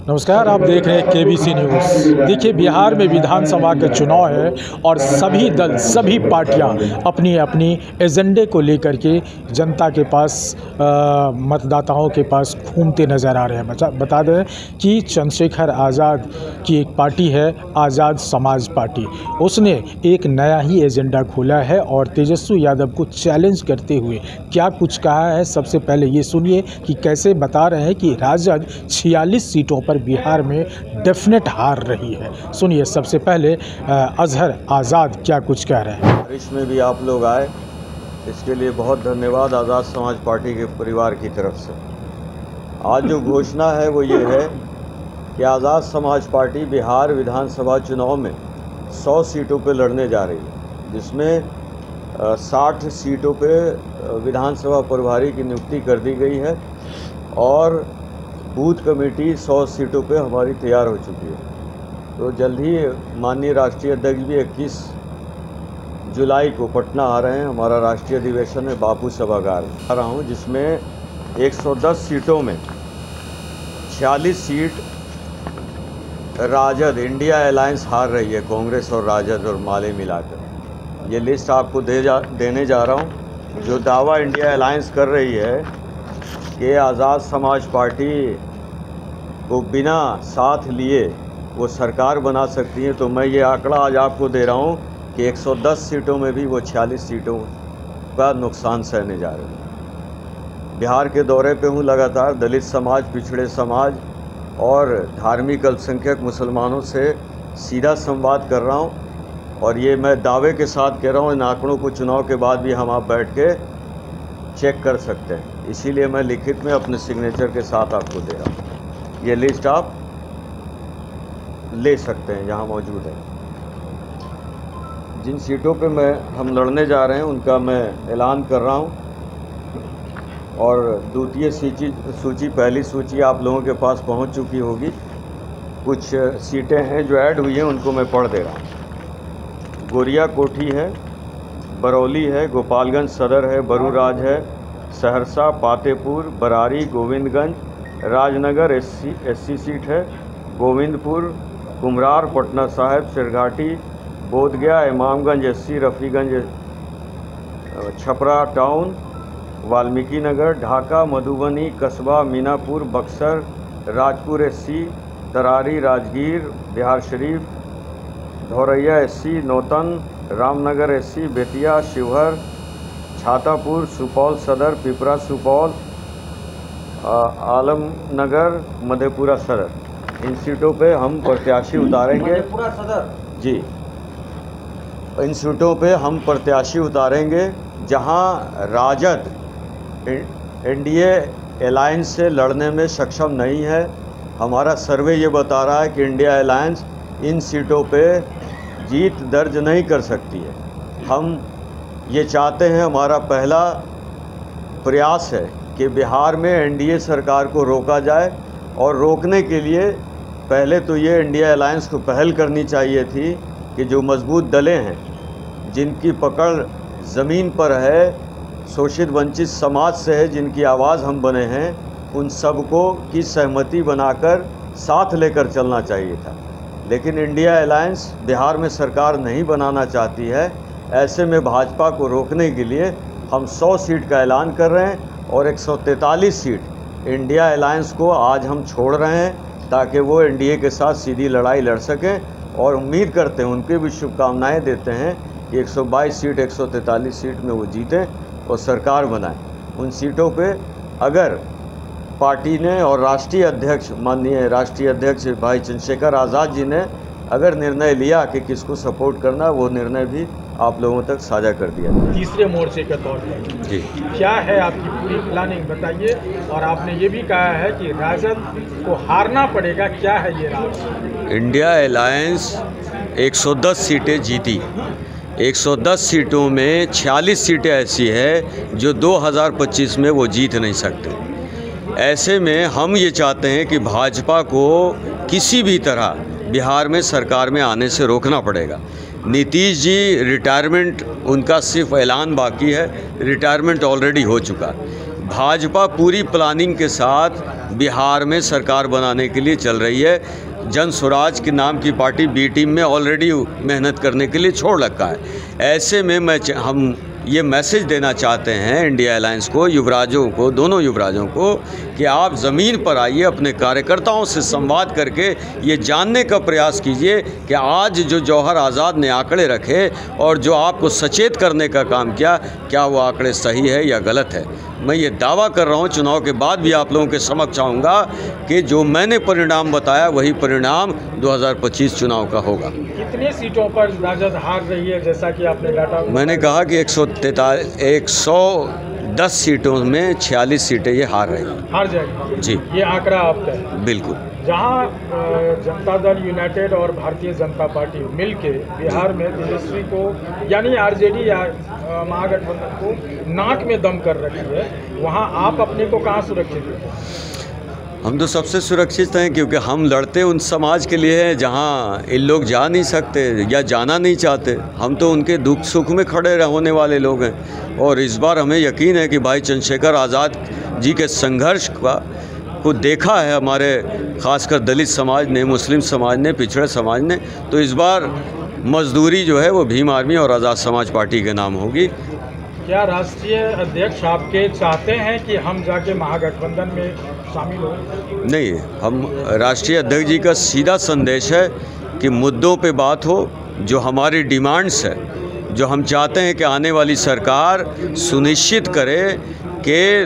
नमस्कार, आप देख रहे हैं केबीसी न्यूज़। देखिए, बिहार में विधानसभा के चुनाव है और सभी दल, सभी पार्टियां अपनी अपनी एजेंडे को लेकर के जनता के पास, मतदाताओं के पास घूमते नज़र आ रहे हैं। बता दें कि चंद्रशेखर आज़ाद की एक पार्टी है, आज़ाद समाज पार्टी। उसने एक नया ही एजेंडा खोला है और तेजस्वी यादव को चैलेंज करते हुए क्या कुछ कहा है, सबसे पहले ये सुनिए कि कैसे बता रहे हैं कि राजद 46 सीटों पर बिहार में डेफिनेट हार रही है। सुनिए सबसे पहले अजहर आज़ाद क्या कुछ कह रहे हैं। बारिश में भी आप लोग आए, इसके लिए बहुत धन्यवाद आज़ाद समाज पार्टी के परिवार की तरफ से। आज जो घोषणा है वो ये है कि आज़ाद समाज पार्टी बिहार विधानसभा चुनाव में 100 सीटों पर लड़ने जा रही है, जिसमें 60 सीटों पे विधानसभा प्रभारी की नियुक्ति कर दी गई है और बूथ कमेटी 100 सीटों पे हमारी तैयार हो चुकी है। तो जल्द ही माननीय राष्ट्रीय अध्यक्ष भी 21 जुलाई को पटना आ रहे हैं। हमारा राष्ट्रीय अधिवेशन है बापू सभागार में आ रहा हूँ, जिसमें 110 सीटों में 46 सीट राजद इंडिया अलायंस हार रही है, कांग्रेस और राजद और माले मिलाकर। ये लिस्ट आपको देने जा रहा हूँ। जो दावा इंडिया अलायंस कर रही है कि आज़ाद समाज पार्टी को बिना साथ लिए वो सरकार बना सकती है, तो मैं ये आंकड़ा आज आपको दे रहा हूँ कि 110 सीटों में भी वो 46 सीटों का नुकसान सहने जा रहे हैं। बिहार के दौरे पे हूँ लगातार। दलित समाज, पिछड़े समाज और धार्मिक अल्पसंख्यक मुसलमानों से सीधा संवाद कर रहा हूँ और ये मैं दावे के साथ कह रहा हूँ। इन आंकड़ों को चुनाव के बाद भी हम आप बैठ के चेक कर सकते हैं, इसीलिए मैं लिखित में अपने सिग्नेचर के साथ आपको दे रहा हूँ। ये लिस्ट आप ले सकते हैं, यहाँ मौजूद है। जिन सीटों पे हम लड़ने जा रहे हैं उनका मैं ऐलान कर रहा हूँ और द्वितीय सूची पहली सूची आप लोगों के पास पहुँच चुकी होगी। कुछ सीटें हैं जो ऐड हुई हैं, उनको मैं पढ़ दे रहा हूँ। गोरिया कोठी है, बरौली है, गोपालगंज सदर है, बरूराज है, सहरसा, पातेपुर, बरारी, गोविंदगंज, राजनगर एससी सीट है, गोविंदपुर, कुमरार, पटना साहिब, सिरघाटी, बोधगया, इमामगंज एससी, रफ़ीगंज, छपरा टाउन, वाल्मीकि नगर, ढाका, मधुबनी, कस्बा, Minapur, Buxar, Rajpur SC, Tarari, Rajgir, Bihar Sharif, Dhauraiya SC, Nautan, Ramnagar SC, Bettiah, Sheohar, Chhatapur, Supaul सदर, पिपरा सुपौल, आलमनगर, मधेपुरा सदर। इन सीटों पे हम प्रत्याशी उतारेंगे। मधेपुरा सदर जी, इन सीटों पे हम प्रत्याशी उतारेंगे जहां राजद एनडीए अलायंस से लड़ने में सक्षम नहीं है। हमारा सर्वे ये बता रहा है कि इंडिया अलायंस इन सीटों पे जीत दर्ज नहीं कर सकती है। हम ये चाहते हैं, हमारा पहला प्रयास है कि बिहार में एनडीए सरकार को रोका जाए और रोकने के लिए पहले तो ये इंडिया अलायंस को पहल करनी चाहिए थी कि जो मजबूत दलें हैं, जिनकी पकड़ ज़मीन पर है, शोषित वंचित समाज से है, जिनकी आवाज़ हम बने हैं, उन सबको की सहमति बनाकर साथ लेकर चलना चाहिए था। लेकिन इंडिया अलायंस बिहार में सरकार नहीं बनाना चाहती है। ऐसे में भाजपा को रोकने के लिए हम 100 सीट का ऐलान कर रहे हैं और 143 सीट इंडिया अलायंस को आज हम छोड़ रहे हैं ताकि वो एनडीए के साथ सीधी लड़ाई लड़ सकें और उम्मीद करते हैं, उनके भी शुभकामनाएं देते हैं कि 122 सीट 143 सीट में वो जीतें और सरकार बनाएं। उन सीटों पे अगर पार्टी ने और राष्ट्रीय अध्यक्ष, माननीय राष्ट्रीय अध्यक्ष भाई चंद्रशेखर आज़ाद जी ने अगर निर्णय लिया कि किसको सपोर्ट करना, वो निर्णय भी आप लोगों तक साझा कर दिया। तीसरे मोर्चे के तौर पर जी क्या है आपकी पूरी प्लानिंग बताइए। और आपने ये भी कहा है कि राजद को हारना पड़ेगा, क्या है ये राज? इंडिया अलायंस 110 सीटें जीती। 110 सीटों में 46 सीटें ऐसी है जो 2025 में वो जीत नहीं सकते। ऐसे में हम ये चाहते हैं कि भाजपा को किसी भी तरह बिहार में सरकार में आने से रोकना पड़ेगा। नीतीश जी रिटायरमेंट, उनका सिर्फ ऐलान बाकी है, रिटायरमेंट ऑलरेडी हो चुका। भाजपा पूरी प्लानिंग के साथ बिहार में सरकार बनाने के लिए चल रही है। जन स्वराज के नाम की पार्टी बी टीम में ऑलरेडी मेहनत करने के लिए छोड़ रखा है। ऐसे में हम ये मैसेज देना चाहते हैं इंडिया अलायंस को, युवराजों को, दोनों युवराजों को, कि आप ज़मीन पर आइए, अपने कार्यकर्ताओं से संवाद करके ये जानने का प्रयास कीजिए कि आज जो जौहर आज़ाद ने आंकड़े रखे और जो आपको सचेत करने का काम किया, क्या वो आंकड़े सही है या गलत है। मैं ये दावा कर रहा हूँ, चुनाव के बाद भी आप लोगों के समक्ष आऊँगा कि जो मैंने परिणाम बताया वही परिणाम 2025 चुनाव का होगा। कितनी सीटों पर राजद हार रही है, जैसा कि आपने डाटा? मैंने कहा कि 110 सीटों में 46 सीटें ये हार जाएगी जी। ये आंकड़ा आपका है? बिल्कुल। जहां जनता दल यूनाइटेड और भारतीय जनता पार्टी मिलके बिहार में तेजस्वी को यानी आरजेडी या महागठबंधन को नाक में दम कर रखी है, वहां आप अपने को कहां सुरक्षित हैं? हम तो सबसे सुरक्षित हैं, क्योंकि हम लड़ते उन समाज के लिए हैं जहां इन लोग जा नहीं सकते या जाना नहीं चाहते। हम तो उनके दुख सुख में खड़े होने वाले लोग हैं। और इस बार हमें यकीन है कि भाई चंद्रशेखर आज़ाद जी के संघर्ष को देखा है हमारे खासकर दलित समाज ने, मुस्लिम समाज ने, पिछड़े समाज ने। तो इस बार मजदूरी जो है वो भीम आर्मी और आज़ाद समाज पार्टी के नाम होगी। क्या राष्ट्रीय अध्यक्ष आपके चाहते हैं कि हम जाके महागठबंधन में शामिल हो? नहीं, हम राष्ट्रीय अध्यक्ष जी का सीधा संदेश है कि मुद्दों पे बात हो, जो हमारी डिमांड्स है, जो हम चाहते हैं कि आने वाली सरकार सुनिश्चित करे कि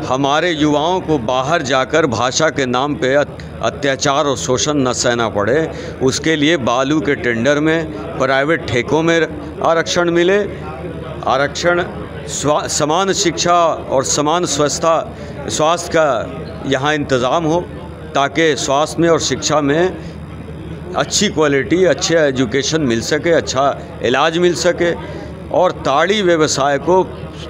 हमारे युवाओं को बाहर जाकर भाषा के नाम पे अत्याचार और शोषण न सहना पड़े। उसके लिए बालू के टेंडर में, प्राइवेट ठेकों में आरक्षण मिले, आरक्षण समान शिक्षा और समान स्वास्थ्य का यहाँ इंतज़ाम हो, ताकि स्वास्थ्य में और शिक्षा में अच्छी क्वालिटी, अच्छा एजुकेशन मिल सके, अच्छा इलाज मिल सके। और ताड़ी व्यवसाय को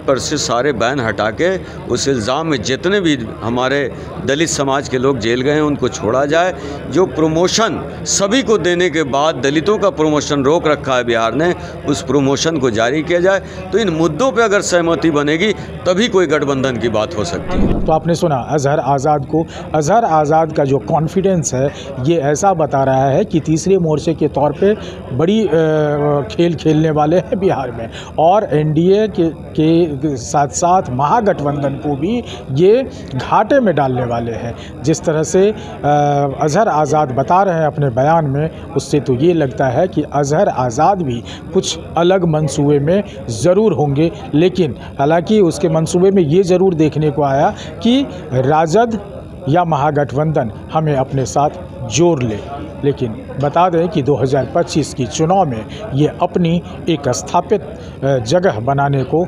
पर से सारे बैन हटा के उस इल्ज़ाम में जितने भी हमारे दलित समाज के लोग जेल गए हैं उनको छोड़ा जाए। जो प्रमोशन सभी को देने के बाद दलितों का प्रमोशन रोक रखा है बिहार ने, उस प्रमोशन को जारी किया जाए। तो इन मुद्दों पे अगर सहमति बनेगी तभी कोई गठबंधन की बात हो सकती है। तो आपने सुना अजहर आज़ाद को। अजहर आज़ाद का जो कॉन्फिडेंस है ये ऐसा बता रहा है कि तीसरे मोर्चे के तौर पे बड़ी खेल खेलने वाले हैं बिहार में, और एनडीए के साथ साथ महागठबंधन को भी ये घाटे में डालने वाले हैं। जिस तरह से अजहर आज़ाद बता रहे हैं अपने बयान में, उससे तो ये लगता है कि अजहर आज़ाद भी कुछ अलग मंसूबे में ज़रूर होंगे। लेकिन हालांकि उसके मंसूबे में ये ज़रूर देखने को आया कि राजद या महागठबंधन हमें अपने साथ जोड़ ले। लेकिन बता दें कि 2025 की चुनाव में ये अपनी एक स्थापित जगह बनाने को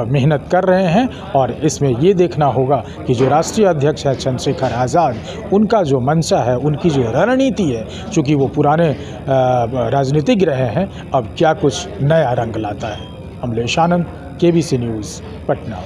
मेहनत कर रहे हैं। और इसमें ये देखना होगा कि जो राष्ट्रीय अध्यक्ष है चंद्रशेखर आज़ाद, उनका जो मंशा है, उनकी जो रणनीति है, चूँकि वो पुराने राजनीतिज्ञ रहे हैं, अब क्या कुछ नया रंग लाता है। अमलेश आनंद, KBC न्यूज़, पटना।